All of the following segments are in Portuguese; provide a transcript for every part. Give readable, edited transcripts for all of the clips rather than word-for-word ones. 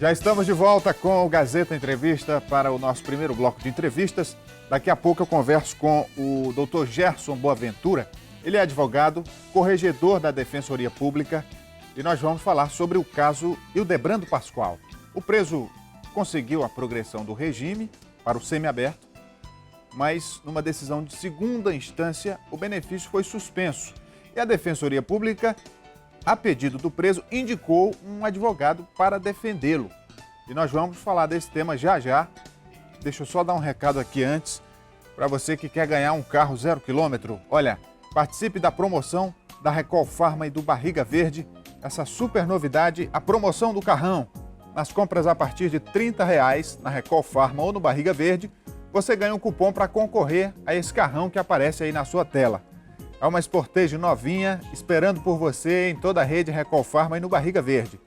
Já estamos de volta com o Gazeta Entrevista para o nosso primeiro bloco de entrevistas. Daqui a pouco eu converso com o Dr. Gerson Boaventura. Ele é advogado, corregedor da Defensoria Pública e nós vamos falar sobre o caso Hildebrando Pascoal. O preso conseguiu a progressão do regime para o semiaberto, mas numa decisão de segunda instância o benefício foi suspenso. E a Defensoria Pública, a pedido do preso, indicou um advogado para defendê-lo. E nós vamos falar desse tema já já. Deixa eu só dar um recado aqui antes, para você que quer ganhar um carro 0 km. Olha, participe da promoção da Recol Pharma e do Barriga Verde. Essa super novidade, a promoção do carrão. Nas compras a partir de R$ 30 na Recol Pharma ou no Barriga Verde, você ganha um cupom para concorrer a esse carrão que aparece aí na sua tela. É uma Sportage novinha, esperando por você em toda a rede Recol Pharma e no Barriga Verde.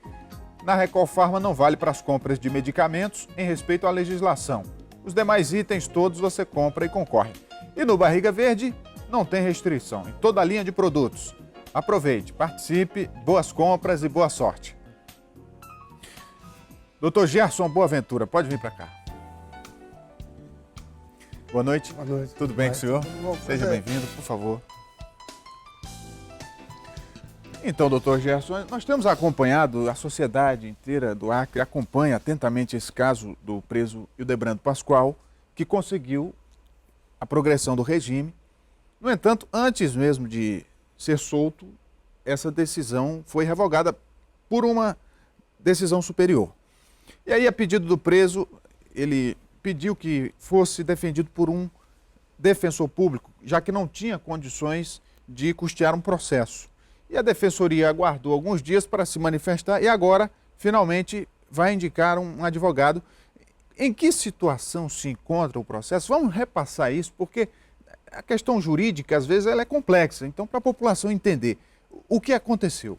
Na Recol Pharma não vale para as compras de medicamentos em respeito à legislação. Os demais itens todos você compra e concorre. E no Barriga Verde não tem restrição, em toda a linha de produtos. Aproveite, participe, boas compras e boa sorte. Dr. Gerson Boaventura, pode vir para cá. Boa noite. Boa noite. Tudo bem com o senhor? Tudo bom? Seja bem-vindo, por favor. Então, doutor Gerson, nós temos acompanhado, a sociedade inteira do Acre acompanha atentamente esse caso do preso Hildebrando Pascoal, que conseguiu a progressão do regime. No entanto, antes mesmo de ser solto, essa decisão foi revogada por uma decisão superior. E aí, a pedido do preso, ele pediu que fosse defendido por um defensor público, já que não tinha condições de custear um processo. E a Defensoria aguardou alguns dias para se manifestar e agora, finalmente, vai indicar um advogado. Em que situação se encontra o processo? Vamos repassar isso, porque a questão jurídica, às vezes, ela é complexa. Então, para a população entender o que aconteceu.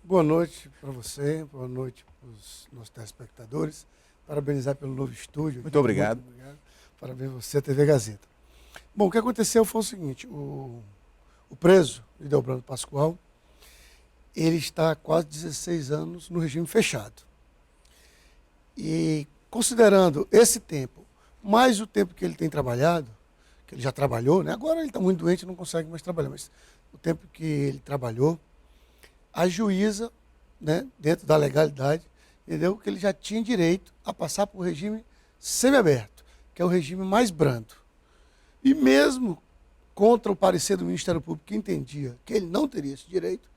Boa noite para você, boa noite para os nossos telespectadores. Parabenizar pelo novo estúdio. Muito obrigado. Muito obrigado. Parabéns a você, TV Gazeta. Bom, o que aconteceu foi o seguinte, o preso, Hildebrando Pascoal, ele está há quase 16 anos no regime fechado. E considerando esse tempo, mais o tempo que ele tem trabalhado, que ele já trabalhou, né? Agora ele está muito doente, não consegue mais trabalhar, mas o tempo que ele trabalhou, a juíza, né, dentro da legalidade, entendeu que ele já tinha direito a passar por um regime semiaberto, que é o regime mais brando. E mesmo contra o parecer do Ministério Público, que entendia que ele não teria esse direito,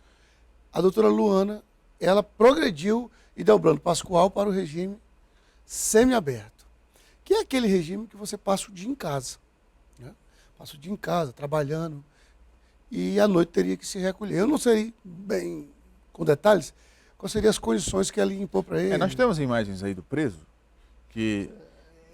a doutora Luana, ela progrediu Hildebrando Pascoal para o regime semiaberto, que é aquele regime que você passa o dia em casa, né? Passa o dia em casa, trabalhando, e à noite teria que se recolher. Eu não sei bem, com detalhes, quais seriam as condições que ela impôs para ele. Nós temos imagens aí do preso, que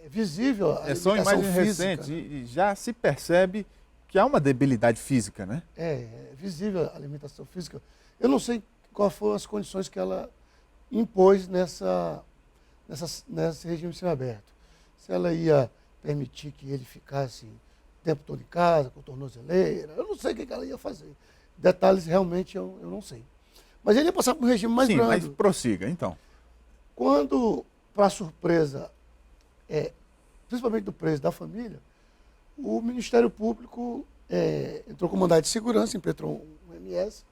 É visível a são imagens física, recentes, né? e já se percebe que há uma debilidade física, né? É visível a limitação física. Eu não sei quais foram as condições que ela impôs nesse regime semiaberto. Se ela ia permitir que ele ficasse o tempo todo em casa, com tornozeleira, eu não sei o que ela ia fazer. Detalhes realmente eu não sei. Mas ele ia passar por um regime mais brando. Mas prossiga, então. Quando, para surpresa, principalmente do preso da família, o Ministério Público entrou com mandado de segurança, impetrou um MS,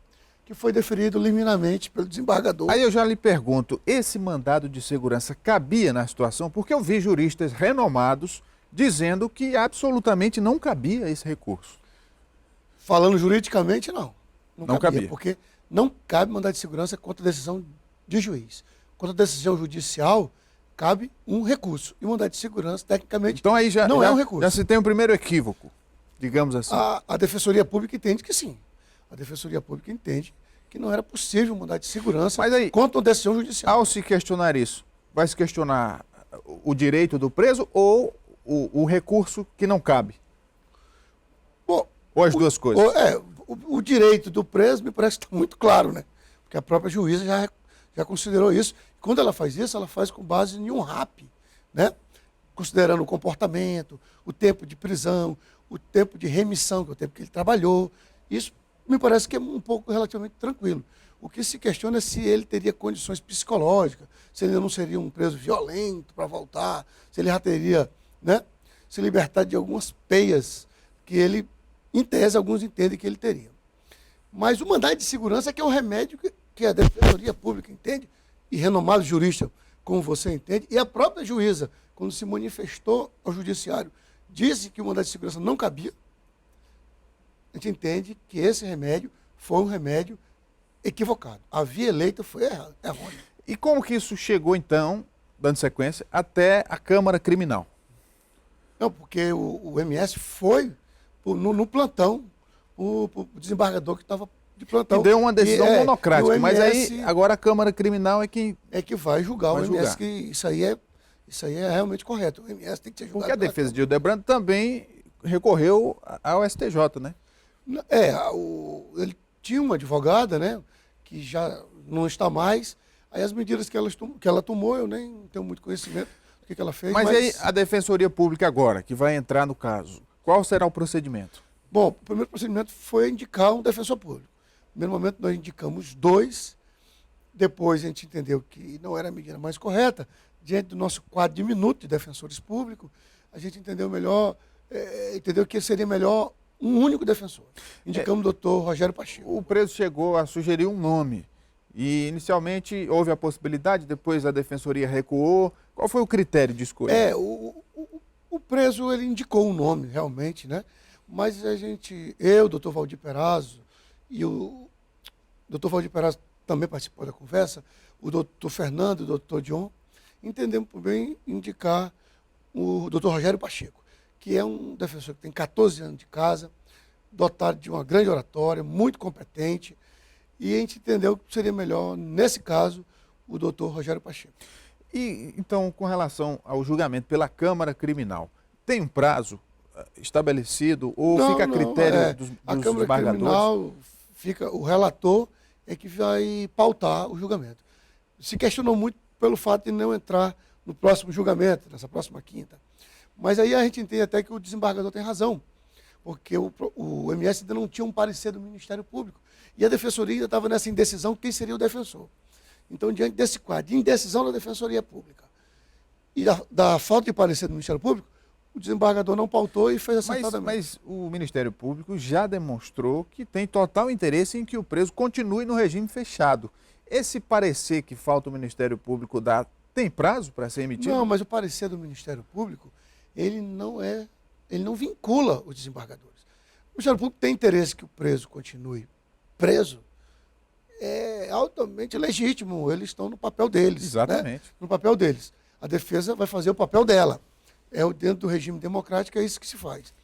que foi deferido liminarmente pelo desembargador. Aí eu já lhe pergunto, esse mandado de segurança cabia na situação? Porque eu vi juristas renomados dizendo que absolutamente não cabia esse recurso. Falando juridicamente, não. Não cabia. Porque não cabe mandado de segurança contra decisão de juiz. Contra decisão judicial, cabe um recurso. E o mandado de segurança, tecnicamente, então aí não é um recurso. Já se tem o primeiro equívoco, digamos assim. A Defensoria Pública entende que sim. A Defensoria Pública entende que não era possível mandar de segurança contra uma decisão judicial. Ao se questionar isso, vai se questionar o direito do preso ou o recurso que não cabe? Bom, ou as duas coisas? O direito do preso me parece que está muito claro, né? Porque a própria juíza já considerou isso. Quando ela faz isso, ela faz com base em um RAP, né? Considerando o comportamento, o tempo de prisão, o tempo de remissão, que é o tempo que ele trabalhou. Isso me parece que é um pouco relativamente tranquilo. O que se questiona é se ele teria condições psicológicas, se ele não seria um preso violento para voltar, se ele já teria, né, se libertar de algumas peias que ele, em tese, alguns entendem que ele teria. Mas o mandado de segurança é que é o remédio que a Defensoria Pública entende, e renomado jurista, como você entende, e a própria juíza, quando se manifestou ao judiciário, disse que o mandado de segurança não cabia. A gente entende que esse remédio foi um remédio equivocado. A via eleita foi errônea. E como que isso chegou, então, dando sequência, até a Câmara Criminal? Não, porque o MS foi no plantão, o desembargador que estava de plantão. E deu uma decisão monocrática, MS, mas aí agora a Câmara Criminal é quem... É que vai julgar o MS, que isso aí é realmente correto. O MS tem que ser julgado. Porque a defesa de Hildebrando também recorreu ao STJ, né? Ele tinha uma advogada, né, que já não está mais. Aí as medidas que ela tomou, eu nem tenho muito conhecimento do que ela fez. Mas aí a Defensoria Pública agora, que vai entrar no caso, qual será o procedimento? Bom, o primeiro procedimento foi indicar um defensor público. No primeiro momento nós indicamos 2, depois a gente entendeu que não era a medida mais correta, diante do nosso quadro diminuto de defensores públicos, a gente entendeu que seria melhor um único defensor. Indicamos o doutor Rogério Pacheco. O preso chegou a sugerir um nome e inicialmente houve a possibilidade, depois a Defensoria recuou. Qual foi o critério de escolha? O preso ele indicou um nome realmente, né? Mas eu, o doutor Valdir Perazzo, e o doutor Valdir Perazzo também participou da conversa, o doutor Fernando e o doutor John, entendemos por bem indicar o doutor Rogério Pacheco, que é um defensor que tem 14 anos de casa, dotado de uma grande oratória, muito competente, e a gente entendeu que seria melhor, nesse caso, o doutor Rogério Pacheco. E, então, com relação ao julgamento pela Câmara Criminal, tem um prazo estabelecido ou fica a critério dos a Câmara Criminal o relator é que vai pautar o julgamento. Se questionou muito pelo fato de não entrar no próximo julgamento, nessa próxima quinta. Mas aí a gente entende até que o desembargador tem razão, porque o MS ainda não tinha um parecer do Ministério Público. E a Defensoria ainda estava nessa indecisão quem seria o defensor. Então, diante desse quadro de indecisão da Defensoria Pública e da falta de parecer do Ministério Público, o desembargador não pautou e fez acertadamente. Mas o Ministério Público já demonstrou que tem total interesse em que o preso continue no regime fechado. Esse parecer que falta o Ministério Público dar, tem prazo para ser emitido? Não, mas o parecer do Ministério Público, ele não vincula os desembargadores. O Ministério Público tem interesse que o preso continue preso, é altamente legítimo, eles estão no papel deles. Exatamente. Né? No papel deles. A defesa vai fazer o papel dela. Dentro do regime democrático é isso que se faz.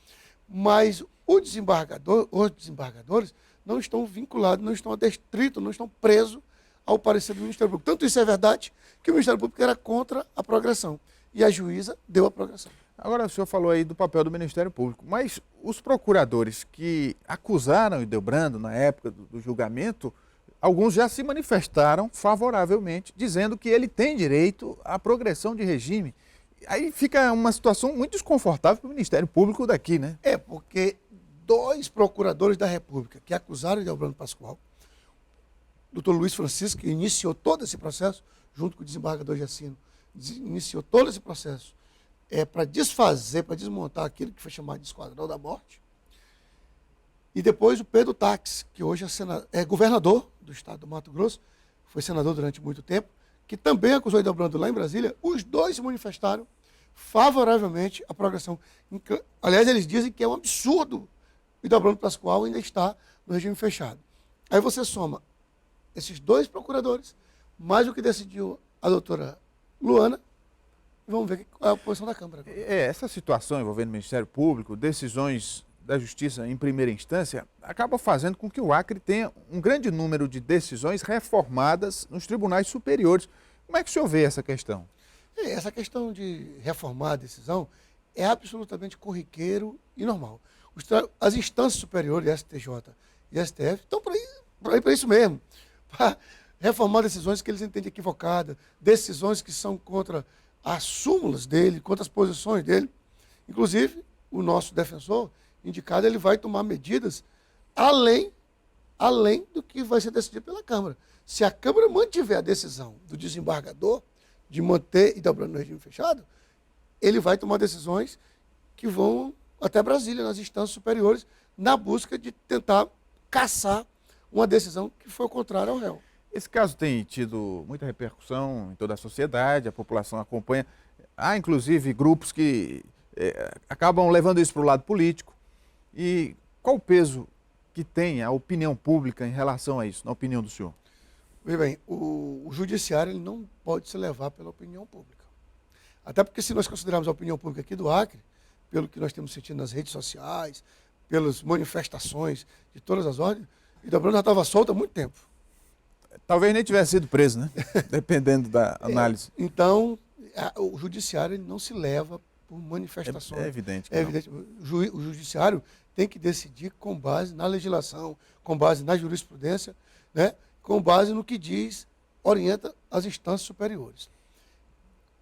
Mas os desembargadores não estão vinculados, não estão adstritos, não estão presos ao parecer do Ministério Público. Tanto isso é verdade que o Ministério Público era contra a progressão. E a juíza deu a progressão. Agora, o senhor falou aí do papel do Ministério Público, mas os procuradores que acusaram Hildebrando na época do julgamento, alguns já se manifestaram favoravelmente, dizendo que ele tem direito à progressão de regime. Aí fica uma situação muito desconfortável para o Ministério Público daqui, né? Porque 2 procuradores da República que acusaram Hildebrando Pascoal, o doutor Luiz Francisco, que iniciou todo esse processo, junto com o desembargador Jacino, iniciou todo esse processo para desfazer, para desmontar aquilo que foi chamado de Esquadrão da Morte. E depois o Pedro Táxi, que hoje é governador do estado do Mato Grosso, foi senador durante muito tempo, que também acusou Hildebrando lá em Brasília. Os 2 se manifestaram favoravelmente à progressão. Aliás, eles dizem que é um absurdo Hildebrando Pascoal ainda está no regime fechado. Aí você soma esses 2 procuradores, mais o que decidiu a doutora Luana, e vamos ver qual é a posição da Câmara. Essa situação envolvendo o Ministério Público, decisões da Justiça em primeira instância, acaba fazendo com que o Acre tenha um grande número de decisões reformadas nos tribunais superiores. Como é que o senhor vê essa questão? Essa questão de reformar a decisão é absolutamente corriqueiro e normal. As instâncias superiores, STJ e STF, estão para isso mesmo, para reformar decisões que eles entendem equivocadas, decisões que são contra as súmulas dele, contra as posições dele. Inclusive, o nosso defensor indicado, ele vai tomar medidas além do que vai ser decidido pela Câmara. Se a Câmara mantiver a decisão do desembargador de manter Ildebrando no regime fechado, ele vai tomar decisões que vão até Brasília, nas instâncias superiores, na busca de tentar caçar uma decisão que foi contrária ao réu. Esse caso tem tido muita repercussão em toda a sociedade, a população acompanha. Há, inclusive, grupos que acabam levando isso para o lado político. E qual o peso que tem a opinião pública em relação a isso, na opinião do senhor? Veja bem, o judiciário ele não pode se levar pela opinião pública. Até porque se nós considerarmos a opinião pública aqui do Acre, pelo que nós temos sentido nas redes sociais, pelas manifestações de todas as ordens, Ildebrando já estava solto há muito tempo. Talvez nem tivesse sido preso, né? Dependendo da análise. Então, o judiciário ele não se leva por manifestações. É evidente. É evidente. O judiciário tem que decidir com base na legislação, com base na jurisprudência, né? Com base no que diz, orienta as instâncias superiores.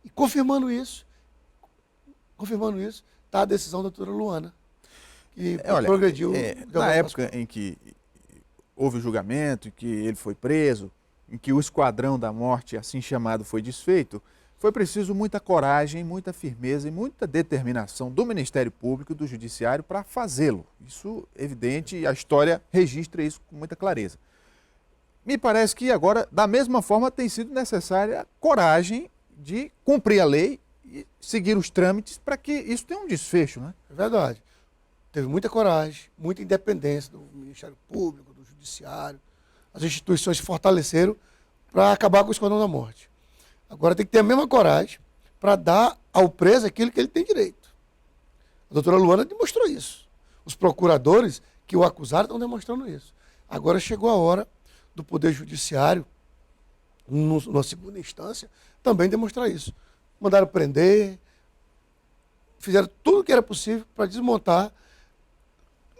E confirmando isso, está a decisão da doutora Luana, que progrediu. Na época em que houve o julgamento, em que ele foi preso, em que o Esquadrão da Morte, assim chamado, foi desfeito, foi preciso muita coragem, muita firmeza e muita determinação do Ministério Público e do Judiciário para fazê-lo. Isso é evidente e a história registra isso com muita clareza. Me parece que agora, da mesma forma, tem sido necessária coragem de cumprir a lei e seguir os trâmites para que isso tenha um desfecho, né? É verdade. Teve muita coragem, muita independência do Ministério Público, do Judiciário. As instituições se fortaleceram para acabar com o Esquadrão da Morte. Agora tem que ter a mesma coragem para dar ao preso aquilo que ele tem direito. A doutora Luana demonstrou isso. Os procuradores que o acusaram estão demonstrando isso. Agora chegou a hora do Poder Judiciário, numa segunda instância, também demonstrar isso. Mandaram prender, fizeram tudo o que era possível para desmontar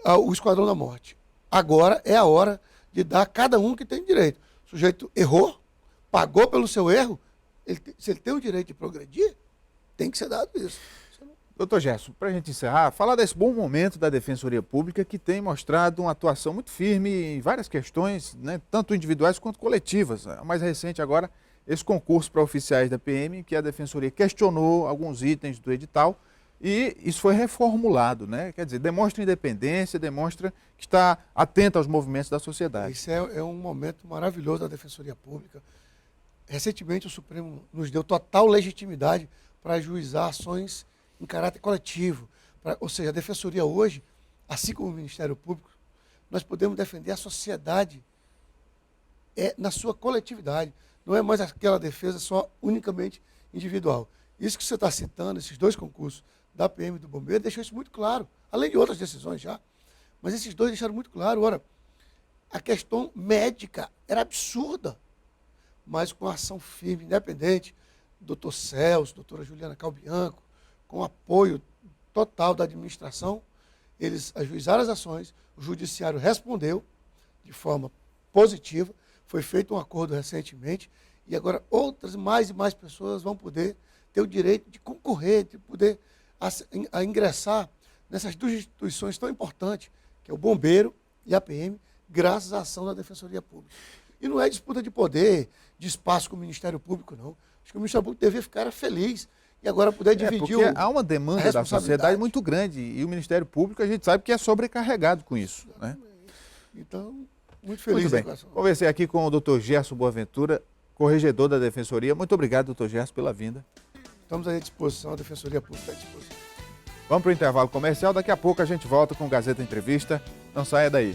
o Esquadrão da Morte. Agora é a hora de dar a cada um que tem direito. O sujeito errou, pagou pelo seu erro, se ele tem o direito de progredir, tem que ser dado isso. Doutor Gerson, para a gente encerrar, falar desse bom momento da Defensoria Pública que tem mostrado uma atuação muito firme em várias questões, né, tanto individuais quanto coletivas. A mais recente agora, esse concurso para oficiais da PM, que a Defensoria questionou alguns itens do edital e isso foi reformulado, né? Quer dizer, demonstra independência, demonstra que está atento aos movimentos da sociedade. Isso é um momento maravilhoso da Defensoria Pública. Recentemente o Supremo nos deu total legitimidade para ajuizar ações em caráter coletivo. Ou seja, a Defensoria hoje, assim como o Ministério Público, nós podemos defender a sociedade na sua coletividade. Não é mais aquela defesa só unicamente individual. Isso que você está citando, esses dois concursos da PM e do Bombeiro, deixou isso muito claro, além de outras decisões já. Mas esses dois deixaram muito claro. Ora, a questão médica era absurda, mas com a ação firme, independente, doutor Celso, doutora Juliana Calbianco, com apoio total da administração, eles ajuizaram as ações, o judiciário respondeu de forma positiva, foi feito um acordo recentemente, e agora outras mais e mais pessoas vão poder ter o direito de concorrer, de poder ingressar nessas duas instituições tão importantes, que é o Bombeiro e a PM, graças à ação da Defensoria Pública. E não é disputa de poder, de espaço com o Ministério Público, não. Acho que o Ministério Público devia ficar feliz e agora poder dividir porque há uma demanda da sociedade muito grande e o Ministério Público a gente sabe que é sobrecarregado com isso, né? Então, muito feliz. Muito bem. Conversei aqui com o doutor Gerson Boaventura, corregedor da Defensoria. Muito obrigado, doutor Gerson, pela vinda. Estamos à disposição, a Defensoria Pública à disposição. Vamos para o intervalo comercial, daqui a pouco a gente volta com o Gazeta Entrevista. Não saia daí.